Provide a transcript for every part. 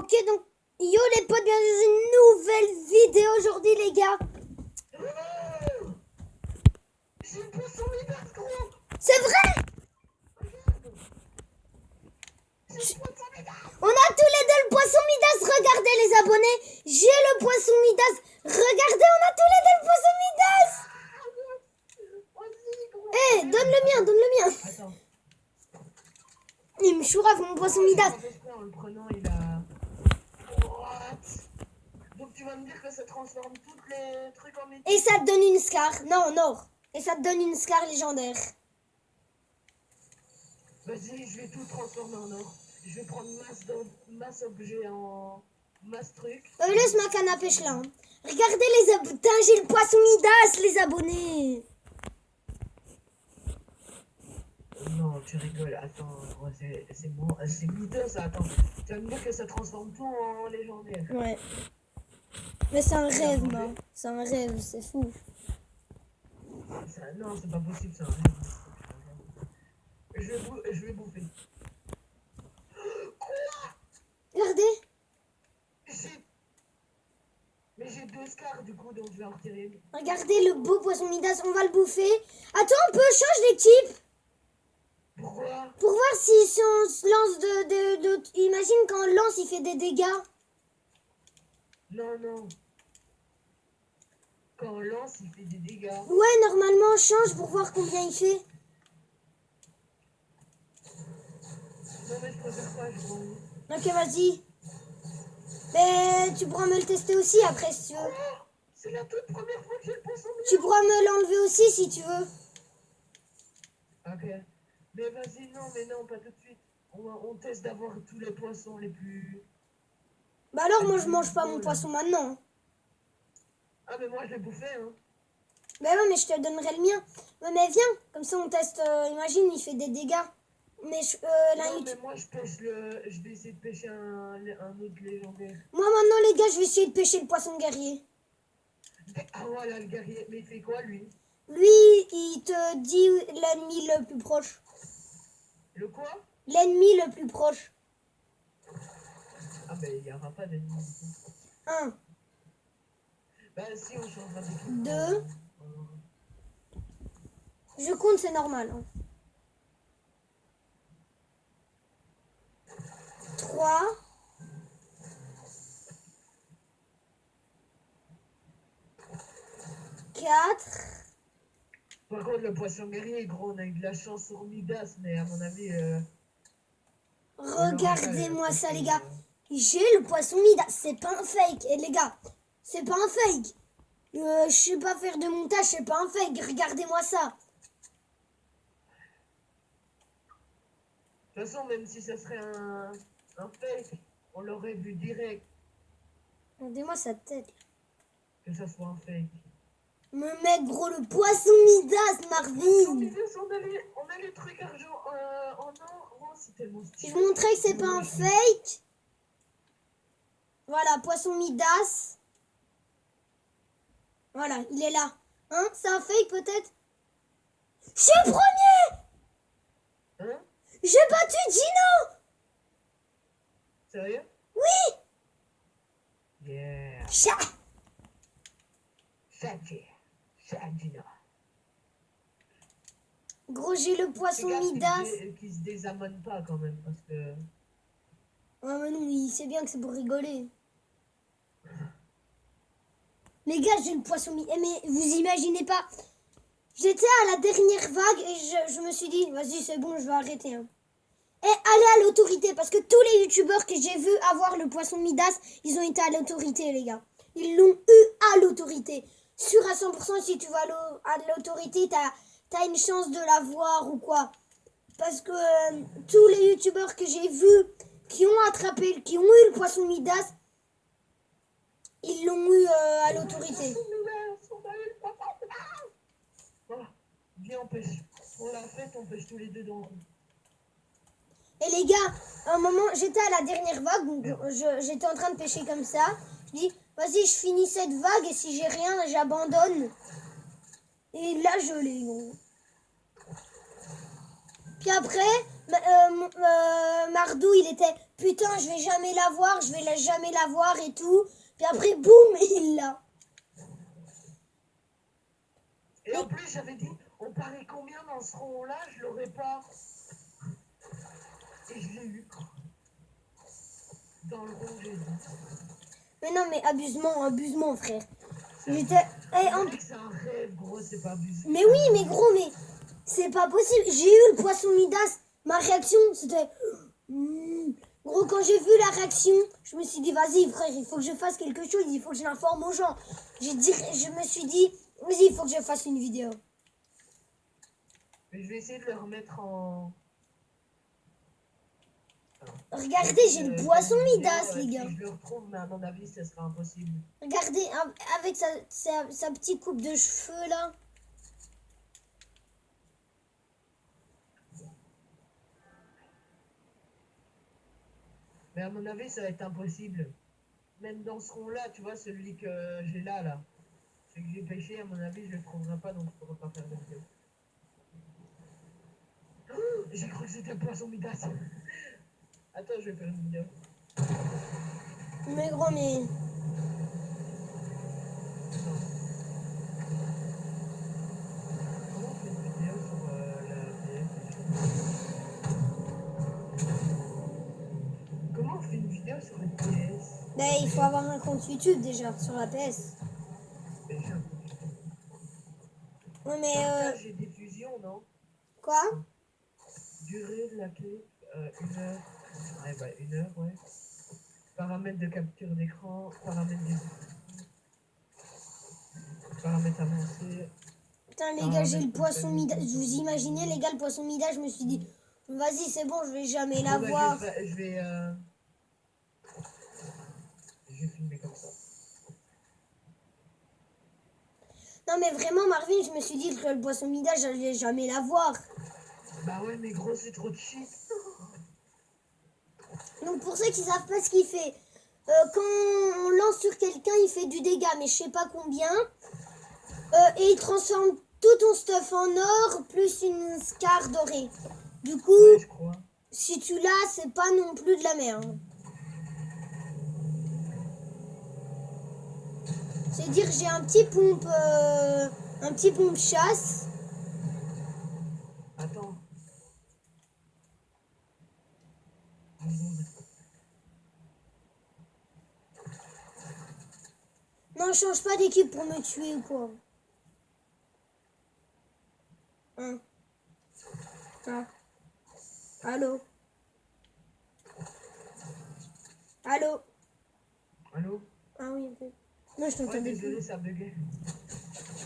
Ok, donc, yo les potes, bienvenue dans une nouvelle vidéo aujourd'hui, les gars. J'ai une poisson midas, gros. C'est vrai? Regarde. J'ai une poisson midas. On a tous les deux le poisson Midas. Regardez les abonnés. J'ai le poisson Midas. Regardez, on a tous les deux le poisson Midas. Vas-y, gros. Eh, donne le mien, donne le mien. Attends. Il me chourave mon poisson Midas. En le prenant, il a... What? Donc tu vas me dire que ça transforme tous les trucs en métal. Et ça te donne une scar. Non, en or. Et ça te donne une scar légendaire. Vas-y, je vais tout transformer en or. Je vais prendre masse objet en... masse truc. Laisse ma canne à pêche là. Hein. Regardez les abonnés. J'ai le poisson Midas, les abonnés. Non, tu rigoles. Attends, gros, c'est bon. C'est miteux, ça. Attends. Tu vas me dire que ça transforme tout en légendaire. Ouais. Mais c'est un rêve, man. C'est un rêve, c'est fou. Non, c'est pas possible, ça. Je vais bouffer. Regardez. Mais j'ai 2 scars du coup, donc je vais en retirer une. Regardez le beau poisson Midas, on va le bouffer. Attends, on peut changer d'équipe Pourquoi? pour voir si on se lance de... Imagine quand on lance, il fait des dégâts. Non, non. Quand on lance, il fait des dégâts. Ouais, normalement, on change pour voir combien il fait. Non, mais je préfère pas, je prends. Ok, vas-y. Mais tu pourras me le tester aussi après si tu veux. Oh, c'est la toute première fois que j'ai le poisson midas. Tu pourras me l'enlever aussi si tu veux. Ok. Mais vas-y, non, mais non, pas tout de suite. On teste d'avoir tous les poissons les plus... Bah alors, moi, je mange pas mon poisson maintenant. Ah, mais moi, je l'ai bouffé, hein. Bah ouais, mais je te donnerai le mien. Ouais, mais viens, comme ça on teste. Imagine, il fait des dégâts. Mais là, Non, mais moi, je pêche le... Je vais essayer de pêcher un autre légendaire. moi maintenant, les gars, je vais essayer de pêcher le poisson guerrier. Ah, voilà, le guerrier. Mais il fait quoi, lui? Lui, il te dit l'ennemi le plus proche. Le quoi? L'ennemi le plus proche. Ah, mais il n'y aura pas d'ennemi. 1, Bah, si, on changera d'équipe. 2. Je compte, c'est normal. Hein. 3. 4. Par contre, le poisson guerrier, gros, on a eu de la chance sur Midas, mais à mon avis... Regardez-moi ça, les gars. J'ai le poisson Midas. C'est pas un fake. Et les gars, c'est pas un fake. Je sais pas faire de montage, c'est pas un fake. Regardez-moi ça. De toute façon, même si ça serait un fake, on l'aurait vu direct Regardez-moi sa tête. que ça soit un fake. Mais mec, gros, le poisson Midas, Marvin. Midas, on a les trucs argent en or. Oh, c'est tellement stylé. Je vous montrais que c'est pas un fake. Voilà, poisson Midas. Voilà, il est là. Hein, c'est un fake peut-être? Je suis le premier. Hein? J'ai battu Gino. Sérieux? Oui. Yeah. Chat. Gino. Gros, j'ai le poisson Midas. Qui se désamène pas quand même, parce que... Ouais, mais non, il sait bien que c'est pour rigoler. Les gars, j'ai le poisson Midas. Mais vous imaginez pas. J'étais à la dernière vague et je me suis dit, vas-y, c'est bon, je vais arrêter. Hein. Et aller à l'autorité, parce que tous les youtubeurs que j'ai vus avoir le poisson Midas, ils ont été à l'autorité, les gars. Ils l'ont eu à l'autorité. Sûr à 100%, si tu vas à l'autorité, t'as une chance de l'avoir ou quoi. Parce que tous les youtubeurs que j'ai vus, qui ont attrapé, qui ont eu le poisson Midas, ils l'ont eu à l'autorité. Voilà. Viens, on pêche. Pour la fête, on pêche tous les deux dans le rond. Et les gars, à un moment, j'étais à la dernière vague, donc j'étais en train de pêcher comme ça. Je dis, vas-y, je finis cette vague et si j'ai rien, j'abandonne. Et là, je l'ai, gros. Puis après, Mardou, il était putain, je vais jamais la voir, jamais la voir et tout. Puis après, boum, il l'a. Et en plus, j'avais dit, on parie combien dans ce rond-là, je l'aurais pas. Et je l'ai eu. Dans le rond, j'ai dit. Mais non, mais abusement, frère. J'étais. On dirait que c'est un rêve, gros, c'est pas abusé. Mais oui, mais gros, mais c'est pas possible. J'ai eu le poisson Midas. Ma réaction, c'était. Gros, quand j'ai vu la réaction, je me suis dit, vas-y, frère, il faut que je fasse quelque chose. Il faut que je l'informe aux gens. Je me suis dit, vas-y, il faut que je fasse une vidéo. Mais je vais essayer de le remettre en. Regardez, j'ai le poisson Midas, les gars. Si je le retrouve, mais à mon avis, ça sera impossible. Regardez, avec sa petite coupe de cheveux, là. Mais à mon avis, ça va être impossible. Même dans ce rond-là, tu vois, celui que j'ai là. Celui que j'ai pêché, à mon avis, je le trouverai pas, donc je pourrai pas faire de vidéo. Oh, j'ai cru que c'était un poisson Midas. Attends, je vais faire une vidéo. Mais gros, mais. Comment on fait une vidéo sur la PS? Comment on fait une vidéo sur une PS? Ben, il faut avoir un compte YouTube déjà sur la PS. Mais j'ai un peu Ouais, mais. partage et diffusion, non? Quoi? Durée de la clip, 1 heure. Ouais, bah 1 heure, ouais. Paramètres de capture d'écran, paramètres avancés. Putain, les gars, j'ai le poisson Midas. Vous imaginez, les gars, le poisson Midas, je me suis dit, vas-y, c'est bon, je vais jamais la Bon, bah, voir. je vais filmer comme ça. Non, mais vraiment, Marvin, je me suis dit que le poisson Midas, j'allais jamais la voir. Bah ouais, mais gros, c'est trop cheap. Donc, pour ceux qui savent pas ce qu'il fait, quand on lance sur quelqu'un, il fait du dégât, mais je sais pas combien. Et il transforme tout ton stuff en or, plus une scar dorée. Du coup, Ouais, je crois. si tu l'as, c'est pas non plus de la merde. C'est dire j'ai un petit pompe chasse. Attends. Non, je change pas d'équipe pour me tuer ou quoi. Hein. Ah. Allô. Allô. Allô? Ah oui, ok. Non, je Ouais, t'entendais désolé, plus. ça buguait.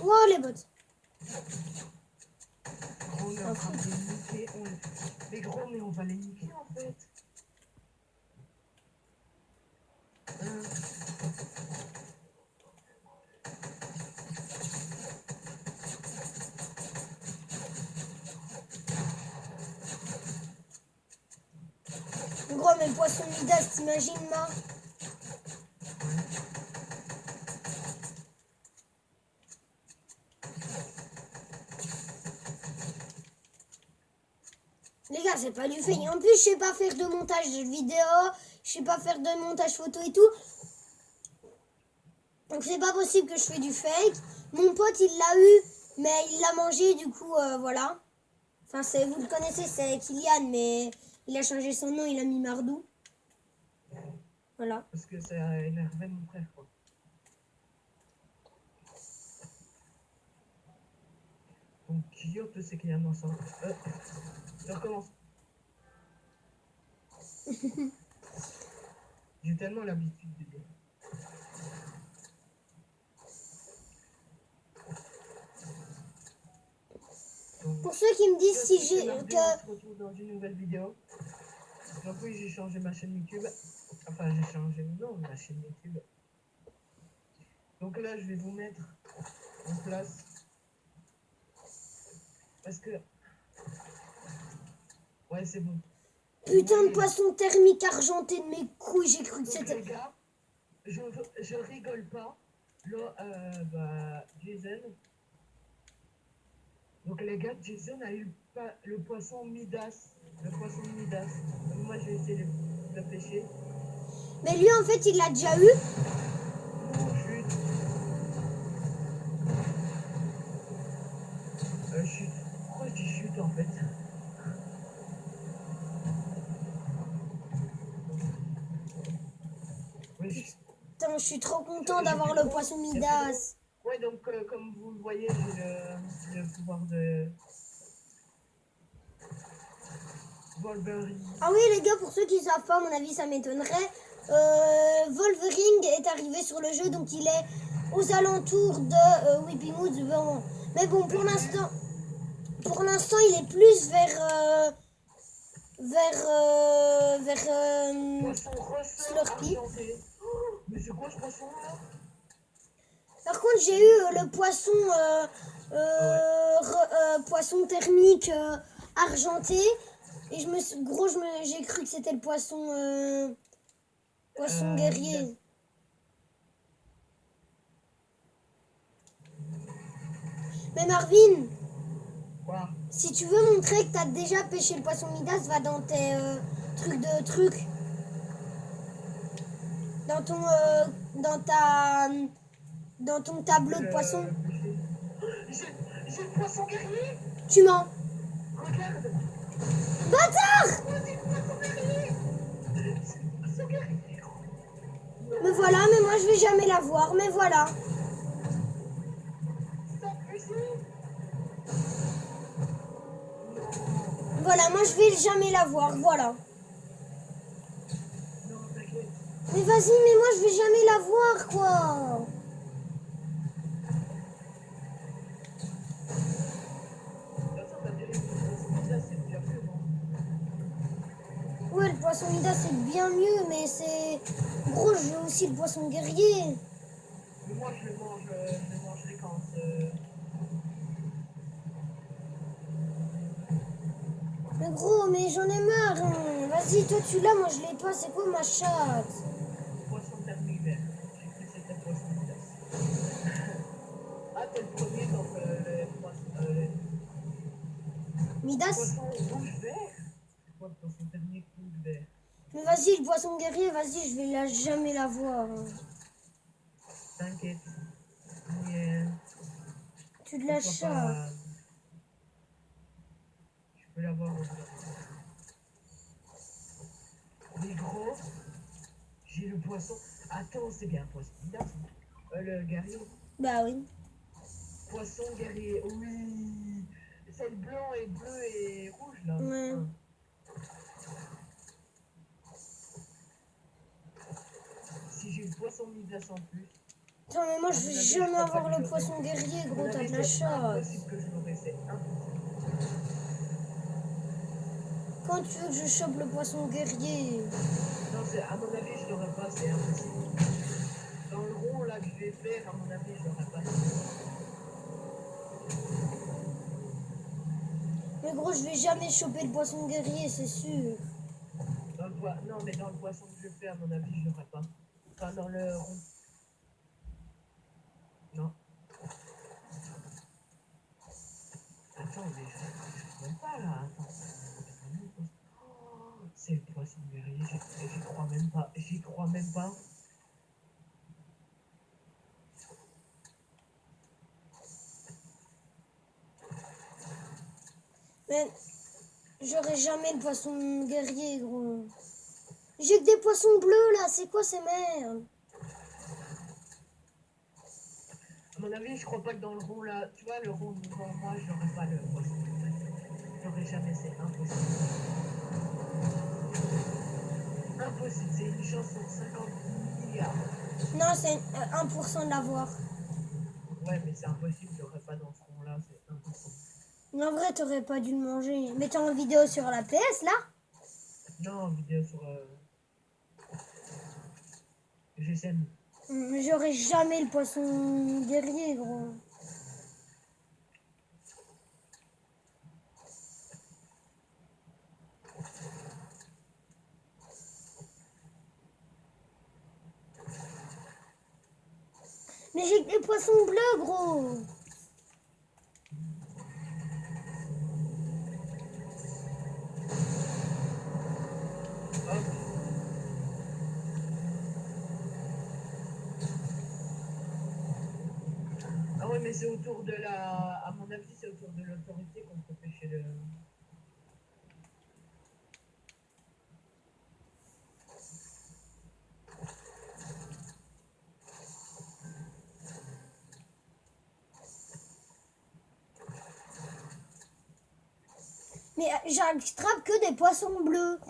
Wow, les bots. On est en train de les niquer. Mais gros, mais on va les niquer en fait. Hein. Gros, mais le poisson Midas, t'imagines, moi? Les gars, c'est pas du fake. En plus, je sais pas faire de montage vidéo, je sais pas faire de montage photo et tout. Donc, c'est pas possible que je fais du fake. Mon pote, il l'a eu, mais il l'a mangé, du coup, voilà. Enfin, vous le connaissez, c'est Kylian, mais il a changé son nom, il a mis Mardou. Voilà. Parce que ça a énervé mon frère, quoi. Donc, Kyoto, c'est qu'il y a un ensemble. Je recommence. J'ai tellement l'habitude de dire. Donc, Pour ceux qui me disent si j'ai... On se retrouve dans une nouvelle vidéo. Donc oui, j'ai changé ma chaîne YouTube. Enfin, j'ai changé le nom de ma chaîne YouTube. Donc là, je vais vous mettre en place. Parce que... Ouais, c'est bon. Putain de poisson thermique argenté de mes couilles, j'ai cru que Donc c'était... les gars, je rigole pas. Là, Jason, Donc les gars, Jason a eu le poisson Midas. Le poisson Midas. Donc moi, je vais essayer de le pêcher. Mais lui, en fait, il l'a déjà eu. Non, chute. Chute. Pourquoi je dis chute en fait? Oui, Putain, je suis trop content j'ai d'avoir plus le gros. poisson Il y a plus Midas. gros. Ouais, donc comme vous le voyez, j'ai le pouvoir de Wolverine. Ah oui, les gars, pour ceux qui ne savent pas, à mon avis, ça m'étonnerait. Wolverine est arrivé sur le jeu, donc il est aux alentours de Weeping Woods. Bon. Mais bon, pour l'instant, il est plus vers Poisson ressort Slurpee. argenté. Oh, mais c'est quoi ce poisson là? Par contre, j'ai eu le poisson, poisson thermique argenté. Et j'ai cru que c'était le poisson guerrier. Midas. Mais Marvin, Quoi? si tu veux montrer que tu as déjà pêché le poisson Midas, va dans tes trucs. Dans ton, dans ton tableau de poisson. Pêcher. J'ai le poisson guerrier. Tu mens. Regarde. Bâtard! Oh, c'est le poisson guerrier. C'est le poisson guerrier. Me voilà, mais moi je vais jamais la voir. Mais voilà. C'est abusé. Voilà, moi je vais jamais la voir. Voilà. Non, t'inquiète. Mais vas-y, mais moi je vais jamais la voir, quoi. De toute façon, t'as déjà vu le poisson Midas, c'est déjà plus bon. Ouais, le poisson Midas c'est bien mieux, mais c'est... Gros, je veux aussi le poisson guerrier. Mais moi, je le mangerai quand. Mais gros, mais j'en ai marre. Hein. Vas-y, toi tu l'as, moi je l'ai pas. C'est quoi ma chatte? Poisson thermique vert. J'ai cru que c'était le poisson Midas. Ah, t'es le premier, donc le Midas? poisson rouge vert. C'est quoi le poisson thermique rouge vert? Mais vas-y, le poisson guerrier, vas-y, je vais jamais la voir. Hein. T'inquiète. Mais, Tu de la pourquoi chatte. pas. Je peux l'avoir au Mais gros, j'ai le poisson. Attends, c'est bien poisson Midas. Le guerrier. Bah oui. Poisson guerrier, oui. C'est le blanc et bleu et rouge là. Ouais. Hein. Si j'ai le poisson Midas en plus, Attends, mais moi je vais jamais avoir le poisson guerrier, à mon gros, t'as avis, de la c'est chatte. impossible que je l'aurai, c'est impossible. Quand tu veux que je chope le poisson guerrier? Non, à mon avis, je l'aurai pas, c'est impossible. Dans le rond là que je vais faire, à mon avis, je l'aurai pas. Mais gros, je vais jamais choper le poisson guerrier, c'est sûr. Non, mais dans le poisson que je fais, à mon avis, je l'aurai pas. Enfin, dans le rond. Non. Attends, mais je sais même pas là. Attends. Oh, c'est le poisson guerrier, j'y crois même pas. J'y crois même pas. Mais j'aurai jamais le poisson guerrier, gros. J'ai que des poissons bleus là, c'est quoi ces merdes? À mon avis, je crois pas que dans le rond là, tu vois, le rond devant moi, j'aurais pas le poisson. J'aurais jamais, c'est impossible. Impossible, c'est une chance sur 50 milliards. Non, c'est 1% de l'avoir. Ouais, mais c'est impossible, j'aurais pas dans ce rond là, c'est impossible. Mais en vrai, t'aurais pas dû le manger. Mais t'es en vidéo sur la PS là? Non, vidéo sur GSM. J'aurai jamais le poisson guerrier, gros. Mais j'ai que des poissons bleus, gros. Ouais, mais c'est autour de la... À mon avis, c'est autour de l'autorité qu'on peut pêcher le... Mais j'attrape que des poissons bleus.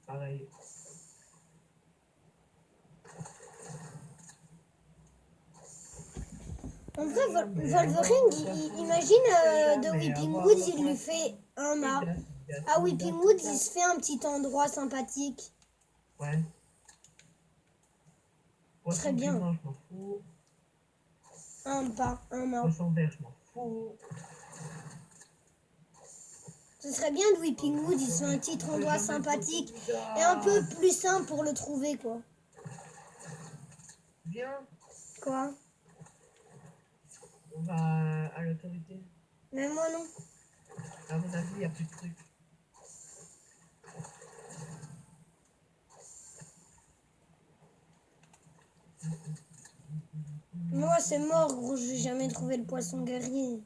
Pareil. En vrai, Wolverine, imagine de Weeping Woods, il lui fait un mât. À Weeping Woods, il se fait un petit endroit sympathique. Ouais. Ce serait Poisson bien. piment, je m'en fous. Un mât. Poisson vert, je m'en fous. Ce serait bien de Weeping Woods, il se fait un petit endroit sympathique et un peu plus simple pour le trouver, quoi. Viens, Quoi? on va à l'autorité. Mais moi non. À mon avis, il n'y a plus de trucs. Moi, c'est mort, gros, je vais jamais trouver le poisson guerrier.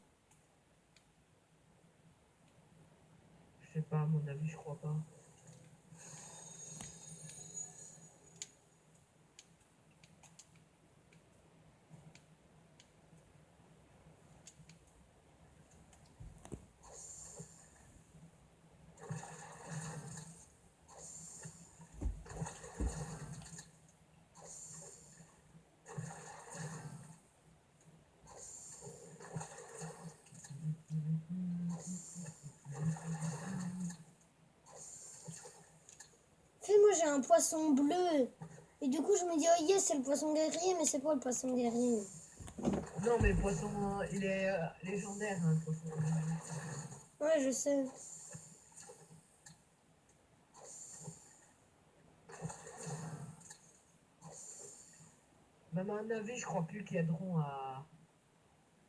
Je sais pas, à mon avis, je crois pas. Moi, j'ai un poisson bleu. Et du coup, je me dis, oh yes, c'est le poisson guerrier, mais c'est pas le poisson guerrier. Non, mais le poisson, il est légendaire, hein, le poisson. Ouais, je sais. Même à mon avis, je crois plus qu'il y a de rond à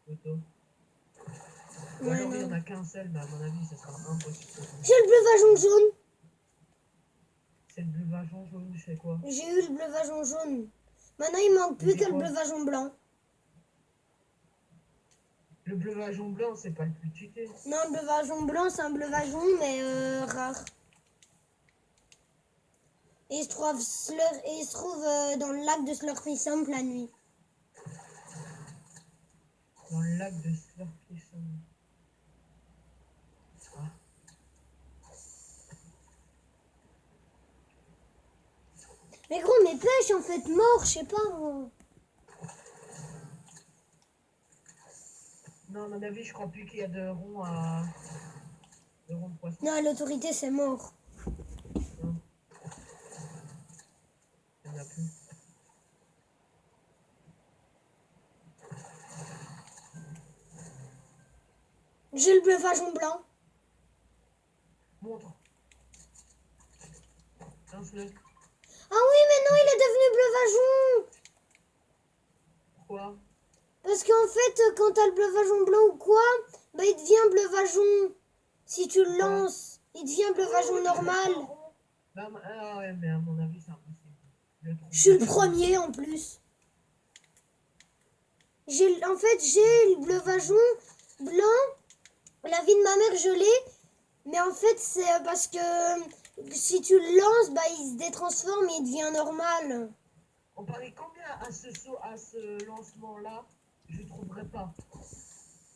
Auto. Ou Ouais, alors il y en non. a qu'un seul, mais à mon avis, ça sera impossible. J'ai le bleuvageon jaune. C'est le bleuvageon jaune, je sais quoi. J'ai eu le bleuvageon jaune. Maintenant, il manque plus que le bleuvageon blanc. Le bleuvageon blanc, c'est pas le plus cheaté. Non, le bleuvageon blanc, c'est un bleuvageon, mais rare. Et il se trouve dans le lac de Slurpy-Sample la nuit. Dans le lac de Slurpy. Ah. Mais gros, mes pêches en fait mort, je sais pas moi. Non, à mon avis, je crois plus qu'il y a de rond à... de rond de poisson. Non, à l'autorité, c'est mort. Non. Il n'y en a plus. J'ai le bleuvageon blanc. Montre. Lance-le. Ah oui, mais non, il est devenu bleuvageon. Pourquoi? Parce qu'en fait, quand t'as le bleuvageon blanc ou quoi, bah il devient bleuvageon. Si tu le lances, il devient bleuvageon normal. Bah, ah ouais, mais à mon avis, c'est impossible. Je suis le premier en plus. En fait, j'ai le bleuvageon blanc. La vie de ma mère, je l'ai. Mais en fait, c'est parce que si tu le lances, bah il se détransforme et il devient normal. On parie combien à ce lancement-là? Je trouverai pas.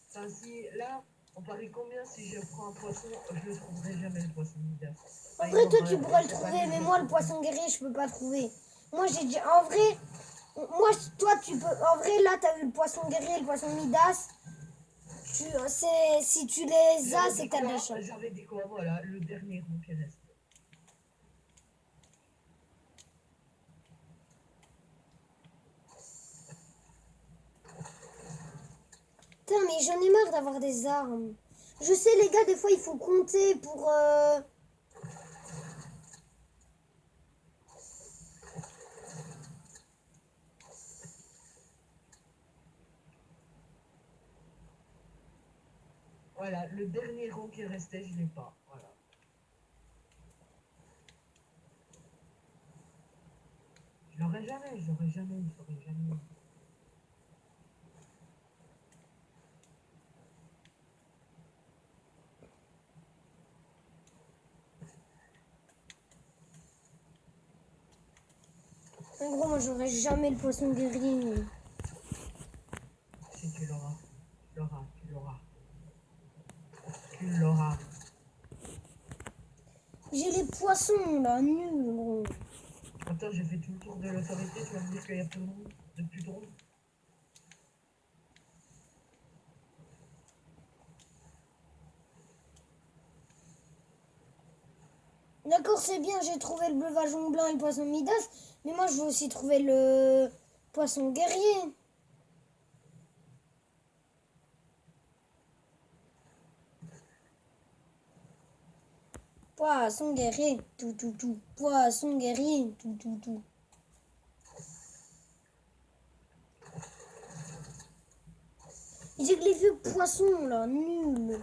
Enfin, si là, on parie combien si je prends un poisson, je le trouverai jamais le poisson Midas. En vrai, toi, tu pourrais le trouver, mais moi, le poisson guerrier, je peux pas trouver. Moi, j'ai déjà. En vrai, toi, tu peux. En vrai, là, t'as eu le poisson guerrier, le poisson Midas. Si tu les as, c'est que t'as de la chance. J'avais dit quoi? Voilà, le dernier rond qui reste. Putain, mais j'en ai marre d'avoir des armes. Je sais, les gars, des fois, il faut compter pour. Voilà, le dernier rond qui restait, je l'ai pas. Voilà. Je l'aurais jamais. En gros, moi, j'aurais jamais le poisson guerrier. Si tu l'auras. Tu l'auras, tu l'auras. Tu l'auras. J'ai les poissons, là, nul, gros. Attends, j'ai fait tout le tour de l'autorité, tu vas me dire qu'il y a plus de monde, plus de monde. D'accord, c'est bien, j'ai trouvé le bleuvageon blanc et le poisson Midas, mais moi, je veux aussi trouver le poisson guerrier. Poisson guerrier, tout, tout, tout. Poisson guerrier, tout, tout, tout. J'ai que les vieux poissons, là, nul.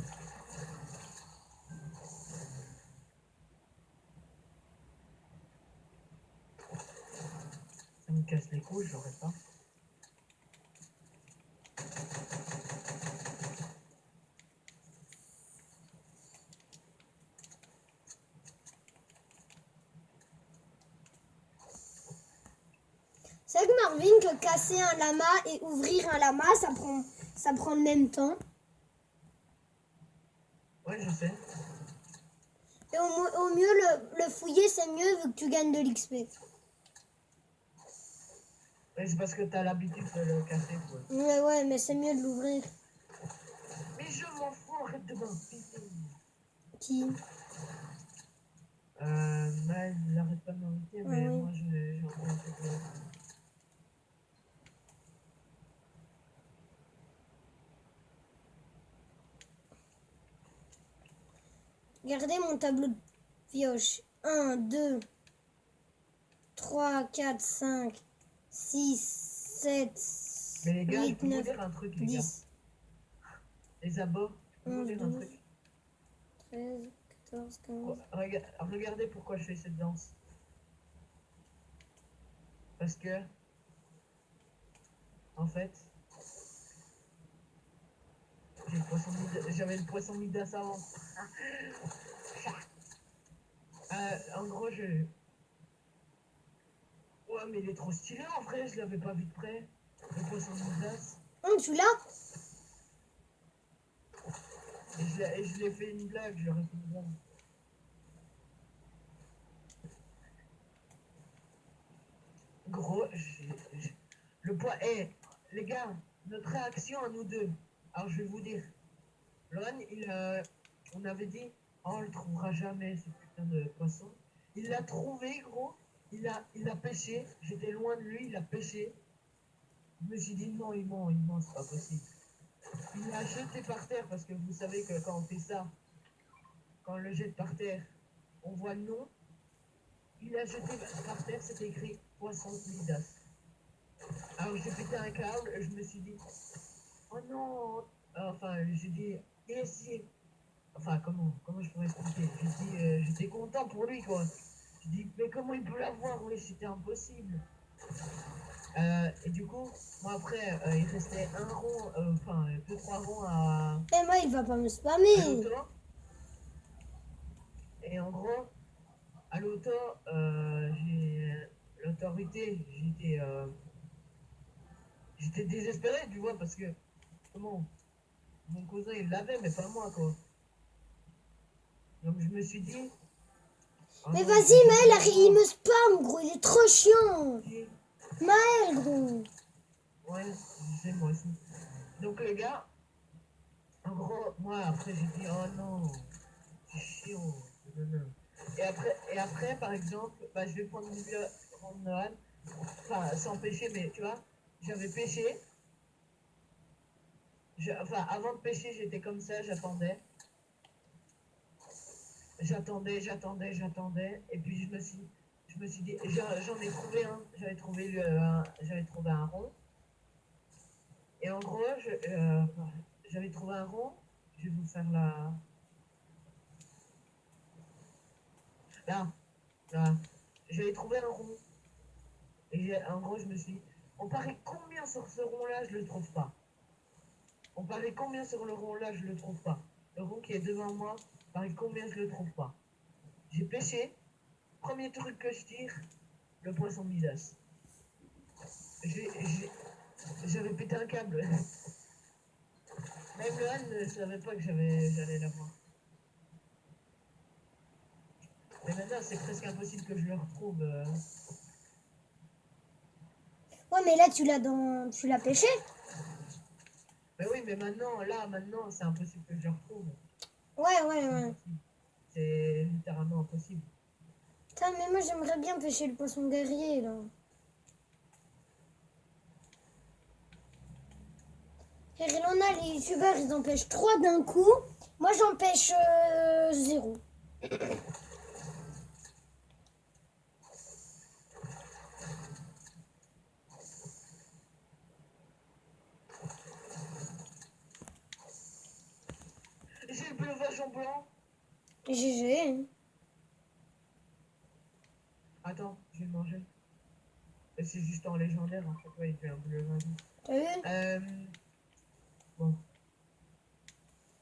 Ça me casse les couilles, j'aurais pas. C'est vrai que Marvin, que casser un lama et ouvrir un lama, ça prend le même temps. Ouais, je sais. Et au mieux, le fouiller, c'est mieux vu que tu gagnes de l'XP. Ouais, c'est parce que t'as l'habitude de le casser, quoi. Ouais, mais c'est mieux de l'ouvrir. Mais je m'en fous, arrête de m'insulter. Qui? Mal, il arrête pas de m'inviter, Ah mais oui. moi, j'ai envie un peu de... Regardez mon tableau de pioche. 1, 2, 3, 4, 5, 6, 7, Mais les gars, je 8, peux vous 9, dire un truc, les gars. 10, Les abos, je peux vous 11, dire un 12, truc. 13, 14, 15. Regardez pourquoi je fais cette danse. Parce que, en fait, j'avais le poisson Midas avant. En gros, Ouais, mais il est trop stylé en vrai, je l'avais pas vu de près. Le poisson Midas. Tu l'as? Et je l'ai fait une blague, je leur ai fait une blague. Gros, le poids. Les gars, notre réaction à nous deux. Alors je vais vous dire. Lohan, on avait dit, oh, on le trouvera jamais ce putain de poisson. Il l'a trouvé, gros. Il a pêché. J'étais loin de lui, il a pêché. Je me suis dit, non, il ment, c'est pas possible. Il l'a jeté par terre parce que vous savez que quand on fait ça, quand on le jette par terre, on voit le nom. Il a jeté par terre, c'était écrit poisson Midas. Alors j'ai pété un câble, je me suis dit, oh non. Enfin, j'ai dit, yes, yes. Enfin, comment je pourrais expliquer? J'ai dit, j'étais content pour lui, quoi. J'ai dit, mais comment il peut l'avoir? Oui, c'était impossible. Et du coup, moi après, il restait un rond, enfin, deux, trois ronds Eh, moi, il va pas me à spammer. l'auto. Et en gros, à l'auto, j'ai l'autorité, j'étais désespéré, tu vois, parce que, comment, mon cousin, il l'avait, mais pas moi, quoi. Donc je me suis dit, oh Mais non, vas-y, je vais Maël, il l'avoir. me spam, gros, il est trop chiant. Qui- Maël, gros. Ouais, je sais, moi aussi. Donc les gars, en gros, moi après j'ai dit, oh non, c'est chiant. Non, non. Et après, par exemple, bah, je vais prendre Noël, enfin sans pêcher, mais tu vois, j'avais pêché. Enfin, avant de pêcher, j'étais comme ça, j'attendais. J'attendais. Et puis je me suis dit, j'en ai trouvé un. J'avais trouvé un rond. Et en gros, j'avais trouvé un rond. Je vais vous faire la. Là, là. J'avais trouvé un rond. En gros, je me suis dit, on parie combien sur ce rond-là, je le trouve pas. On parie combien sur le rond-là, je le trouve pas. Le rond qui est devant moi, parie combien je le trouve pas. J'ai pêché. Premier truc que je tire, le poisson Midas. J'avais pété un câble. Même le Han ne savait pas que j'allais l'avoir. Mais maintenant, c'est presque impossible que je le retrouve. Ouais, mais là, tu l'as pêché. Mais oui, mais maintenant, c'est impossible que je le retrouve. Ouais. C'est littéralement impossible. Putain, mais moi, j'aimerais bien pêcher le poisson guerrier, là. Et Relona, les youtubeurs, ils en pêchent 3 d'un coup. Moi, j'en pêche 0. J'ai le bleu blanc. GG. Attends, je vais le manger. C'est juste en légendaire, en fait. Ouais, il fait un bleu vin. T'as vu? Bon.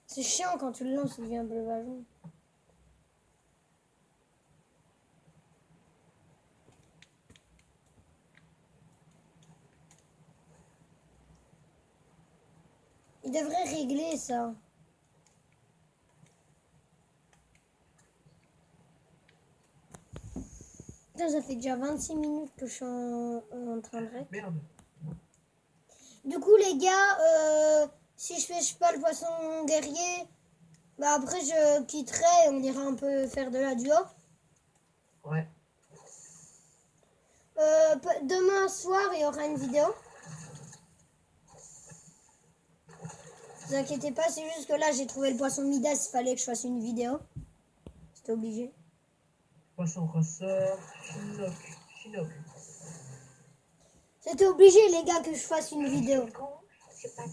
C'est chiant quand tu le lances, il devient bleu vajon. Il devrait régler ça. Putain, ça fait déjà 26 minutes que je suis en train de rec. Merde. Du coup, les gars, si je pêche pas le poisson guerrier, bah après je quitterai et on ira un peu faire de la duo. Ouais. Demain soir, il y aura une vidéo. Ne vous inquiétez pas, c'est juste que là, j'ai trouvé le poisson Midas, il fallait que je fasse une vidéo. C'était obligé. Poisson ressort. Chinook. C'était obligé, les gars, que je fasse une vidéo. Je sais pas.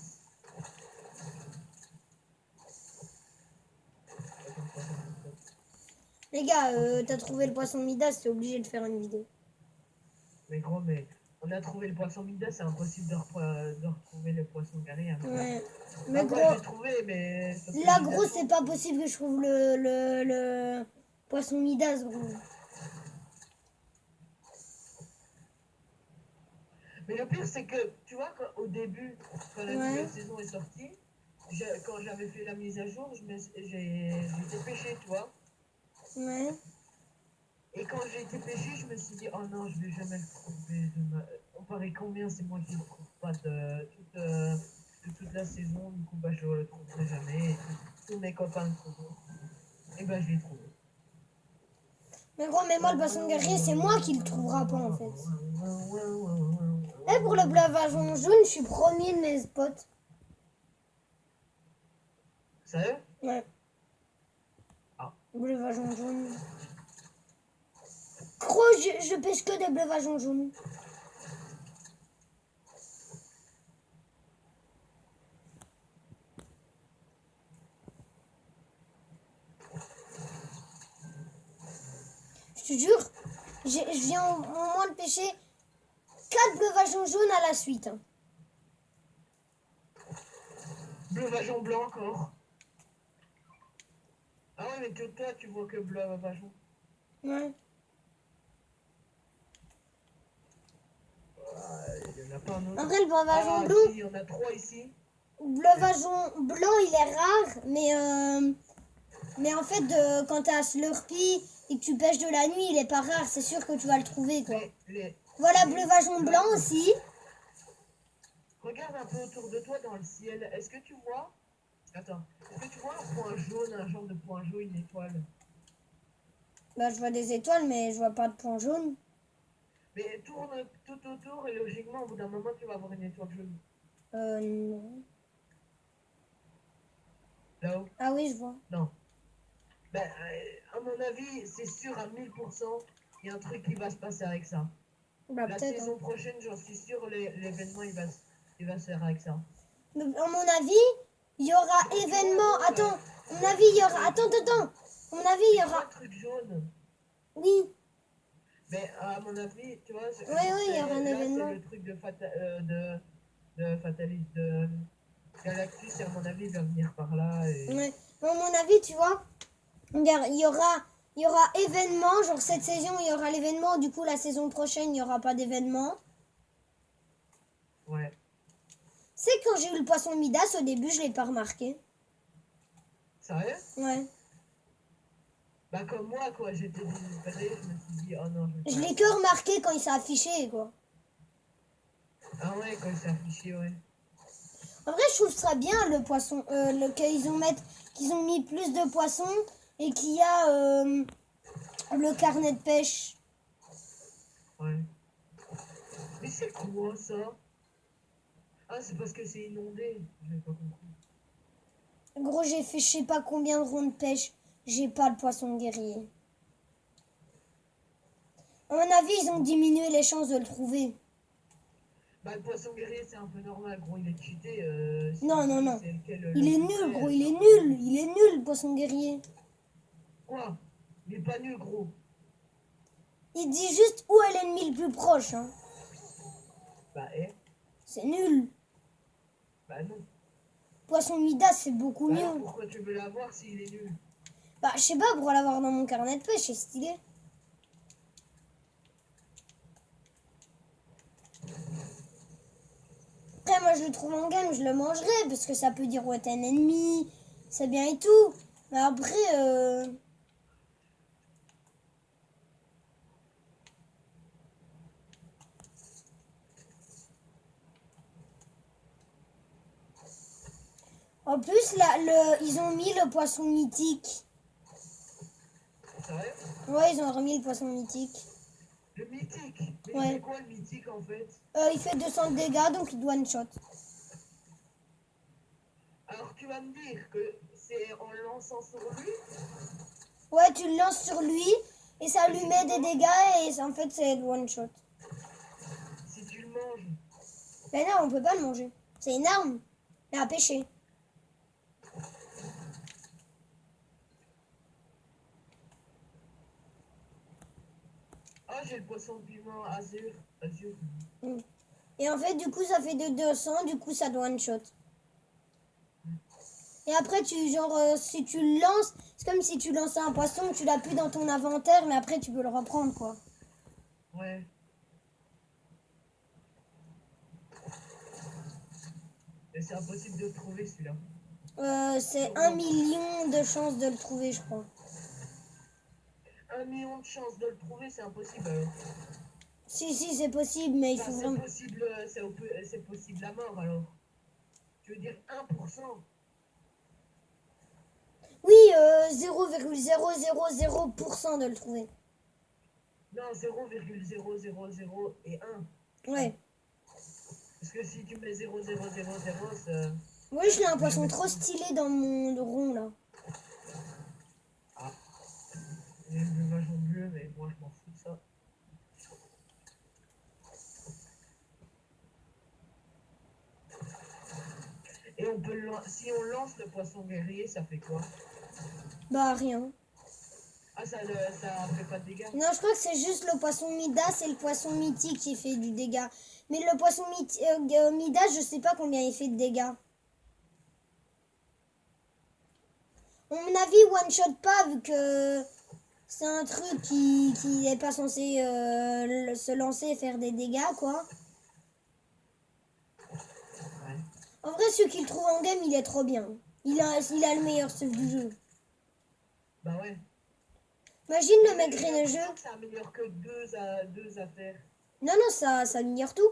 Les gars, t'as trouvé le poisson Midas, c'est obligé de faire une vidéo. Mais gros, mais on a trouvé le poisson Midas, c'est impossible de retrouver le poisson guerrier. Ouais. Mais Moi, gros, je l'ai trouvé, mais... là, gros, c'est pas possible que je trouve le poisson Midas, gros. Mais le pire, c'est que, tu vois, au début, quand la nouvelle saison est sortie, quand j'avais fait la mise à jour, j'ai été pêché, tu vois. Ouais. Et quand j'ai été pêché, je me suis dit, oh non, je vais jamais le trouver. On paraît combien, c'est moi qui le trouve pas de toute la saison. Du coup, bah, je le trouverai jamais. Et tous mes copains le trouveront. Et bah, je l'ai trouvé. Mais gros, mais moi, le poisson guerrier, c'est moi qui le trouvera pas, en fait. Et pour le blavageon jaune, je suis premier de mes spots. Sérieux? Ouais. Ah. Bleuvageon jaune. Gros, je pêche que des bleuvageons jaunes. Je te jure, je viens au moins de pêcher 4 bleuvageons jaunes à la suite. Hein. Bleu-vageon blanc encore. Ah ouais, mais toi, tu vois que bleu-vageon. Ouais. Il y en a pas un autre. En vrai, le bleuvageon blanc, Si, il y en a 3 ici. bleuvageon blanc, il est rare, mais en fait, quand t'as Slurpee et que tu pêches de la nuit, il est pas rare. C'est sûr que tu vas le trouver, quoi. Voilà, bleuvageon blanc aussi. Regarde un peu autour de toi dans le ciel. Est-ce que tu vois... Attends. Est-ce que tu vois un point jaune, un genre de point jaune, une étoile? Bah, je vois des étoiles, mais je vois pas de point jaune. Mais tourne tout autour et logiquement, au bout d'un moment, tu vas avoir une étoile jaune. Non. Là-haut? Ah oui, je vois. Non. Ben, à mon avis, c'est sûr à 1000%, il y a un truc qui va se passer avec ça. Bah, La peut-être. saison Hein. prochaine, j'en suis sûr, l'événement, il va se faire avec ça. Mais, à mon avis, il y aura événement. Attends, à mon avis, il y aura. Attends. À mon avis, il y aura. Un truc jaune. Oui. Mais à mon avis, tu vois, Oui, il y aura un événement. C'est le truc de Fataliste, de Galactus, et à mon avis, il va venir par là. Et... Ouais. Mais à mon avis, tu vois, il y aura événement. Genre, cette saison, il y aura l'événement. Du coup, la saison prochaine, il n'y aura pas d'événement. Ouais. C'est quand j'ai eu le poisson Midas, au début, je l'ai pas remarqué. Sérieux? Ouais. Bah comme moi, quoi. J'étais désespéré. Je me suis dit, oh non, je vais pas Je l'ai l'avoir. que remarqué quand il s'est affiché, quoi. Ah ouais, quand il s'est affiché, ouais. En vrai, je trouve ça bien, le poisson, qu'ils ont mis plus de poissons et qu'il y a le carnet de pêche. Ouais. Mais c'est quoi ça? Ah, c'est parce que c'est inondé. J'avais pas compris. Gros, j'ai fait je sais pas combien de ronds de pêche. J'ai pas le poisson guerrier. À mon avis, ils ont diminué les chances de le trouver. Bah, le poisson guerrier, c'est un peu normal, gros. Il est cheaté. Non, S'il non, dit non. c'est lequel Il le est plus nul, près, gros, il est c'est nul. impossible. Il est nul, le poisson guerrier. Quoi? Il est pas nul, gros. Il dit juste où est l'ennemi le plus proche. Hein. Bah, C'est nul. bah non. Poisson Midas, c'est beaucoup Bah alors, mieux. pourquoi tu veux l'avoir s'il est nul? Bah, je sais pas, pour l'avoir dans mon carnet de pêche, c'est stylé. Après, moi, je le trouve en game, je le mangerai, parce que ça peut dire où est un ennemi, c'est bien et tout. Mais après, en plus, là, ils ont mis le poisson mythique. Sérieux? Ouais, ils ont remis le poisson mythique. Le mythique. Mais il Ouais. fait quoi le mythique en fait? Il fait 200 de dégâts, donc il doit one shot. Alors tu vas me dire que c'est en le lançant sur lui? Ouais, tu le lances sur lui, et ça Et lui si met tu des manges? dégâts, et en fait, c'est one shot. Si tu le manges? Mais non, on peut pas le manger. C'est une arme. Mais à pêcher. Ah, j'ai le poisson piment azur. Azur. Mm. Et en fait, du coup, ça fait de 200, du coup, ça doit one shot. Et après, si tu le lances, c'est comme si tu lançais un poisson, tu l'as plus dans ton inventaire, mais après, tu peux le reprendre, quoi. Ouais. Et c'est impossible de le trouver celui-là. C'est 1 million de chances de le trouver, je crois. 1 million de chances de le trouver, c'est impossible alors. Si, c'est possible, mais il Enfin, faut c'est vraiment... possible, c'est possible la mort alors. Tu veux dire 1%? Oui, 0,0000% de le trouver. Non, 0,000 et 1. Ouais. Parce que si tu mets 0,000, ça... Moi, je l'ai un poisson trop stylé dans mon rond, là. Ah, j'ai une vachement bleu, mais moi je m'en fous de ça. Et on peut si on lance le poisson guerrier, ça fait quoi? Bah, rien. Ah, ça fait pas de dégâts? Non, je crois que c'est juste le poisson Midas et le poisson mythique qui fait du dégât. Mais le poisson Midas, je sais pas combien il fait de dégâts. À mon avis, one shot pas, vu que c'est un truc qui est pas censé se lancer et faire des dégâts, quoi. Ouais. En vrai, celui qui le trouve en game, il est trop bien. Il a le meilleur stuff du jeu. Bah ouais. Imagine le Mais mec j'ai le jeu. l'impression que ça améliore que deux affaires. Non, non, ça ignore tout.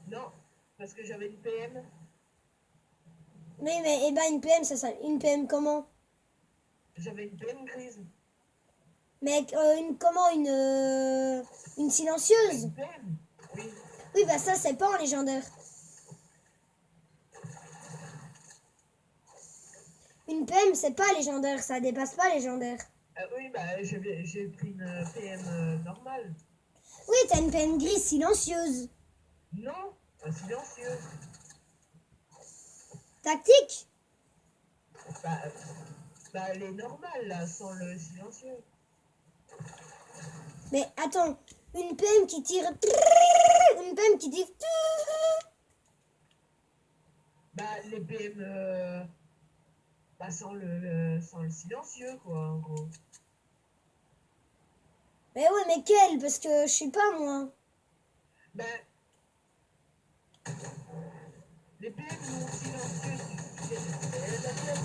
Non, parce que j'avais une PM. Mais eh ben, une PM, une PM comment? J'avais une PM grise. Mais une silencieuse. Une PM? Oui. Oui, bah ça, c'est pas en légendaire. Une PM, c'est pas légendaire, ça dépasse pas légendaire. Oui, bah j'ai pris une PM normale. Oui, t'as une PM grise silencieuse. Non, pas silencieuse. Tactique. Bah, bah elle est normale là, sans le silencieux. Mais attends, une PM qui tire... Une PM qui tire... Bah les PM bah, sans le silencieux quoi en gros. Mais ouais, mais quelle? Parce que je sais pas moi. Ben Les PM sont silencieuses, tu sais, c'est la tête.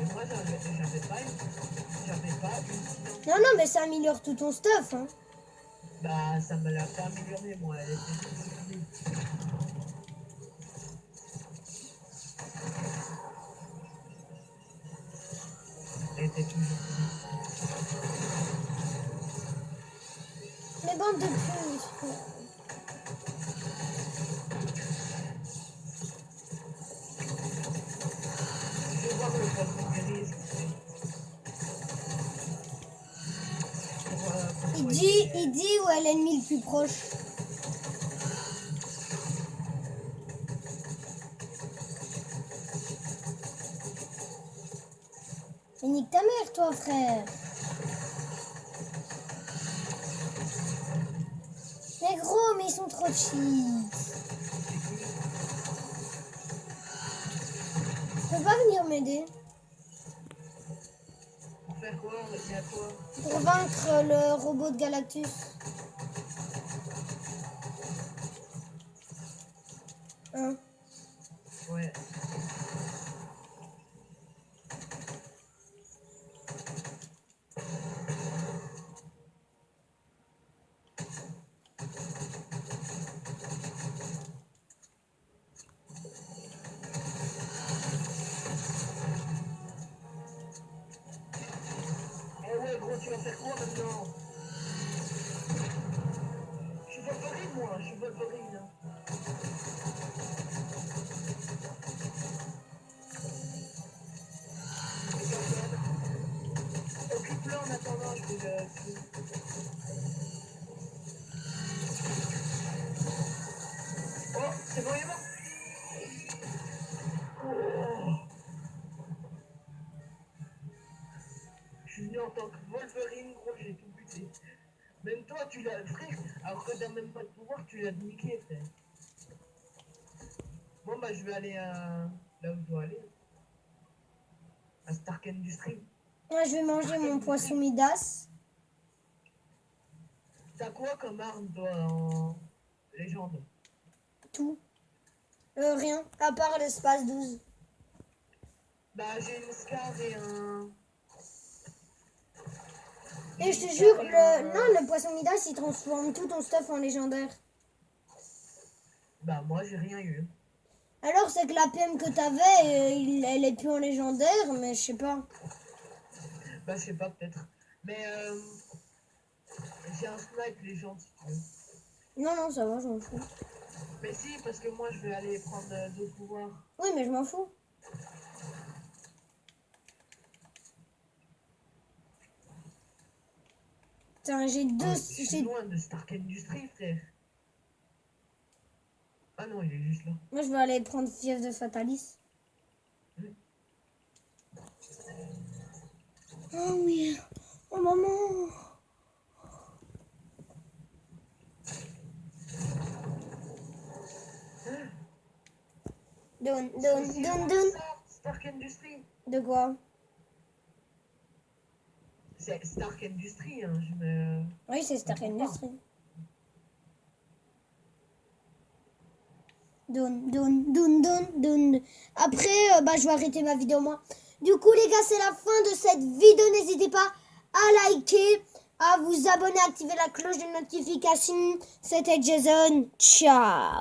Et moi, j'avais pas une silencieuse. Non, non, mais ça améliore tout ton stuff. Hein. Bah, ça me l'a pas amélioré, moi. Elle était toute pourrie. Elle était toujours pourrie. Mais bande de plus. Je vais voir le poisson gris, ce qu'il fait. Il dit où est l'ennemi le plus proche. Mais nique ta mère, toi, frère. Mais gros, mais ils sont trop cheats. Tu peux pas venir m'aider Pour faire quoi? Il y a quoi? pour vaincre le robot de Galactus. Hein? Ouais. Eh ouais, gros, tu vas faire quoi maintenant? Je suis Wolverine, moi, je suis Wolverine. Occupe-le en attendant, je vais le... Oh, c'est bon, il est mort. Oh. Je suis venu en tant que Wolverine, gros, j'ai tout buté. Même toi, tu l'as... Frère, alors que t'as même pas de pouvoir, tu l'as niqué, frère. Bon, bah, je vais aller à... là où je dois aller. À Stark Industries. Moi, je vais manger mon poisson Midas. T'as quoi comme arme, toi, en légende? Tout. Rien. À part l'espace 12. Bah, j'ai une Scar et un... Et je te jure, le poisson Midas, il transforme tout ton stuff en légendaire. Bah, moi, j'ai rien eu. Alors, c'est que la PM que t'avais, elle est plus en légendaire, mais je sais pas. Bah, je sais pas, peut-être. Mais, j'ai un snipe légende, si tu veux. Non, non, ça va, je m'en fous. Mais si, parce que moi, je vais aller prendre d'autres pouvoirs. Oui, mais je m'en fous. Putain, j'ai deux... Ah, je suis loin de Stark Industries, frère. Ah non, il est juste là. Moi, je vais aller prendre fièvre de Fatalis. Oh oui. Oh maman. Donne. Stark Industries. De quoi? C'est Stark Industries, hein, je me... Oui, c'est Stark Industries. Donne. Après, bah, je vais arrêter ma vidéo, moi. Du coup, les gars, c'est la fin de cette vidéo. N'hésitez pas à liker, à vous abonner, à activer la cloche de notification. C'était Jason. Ciao.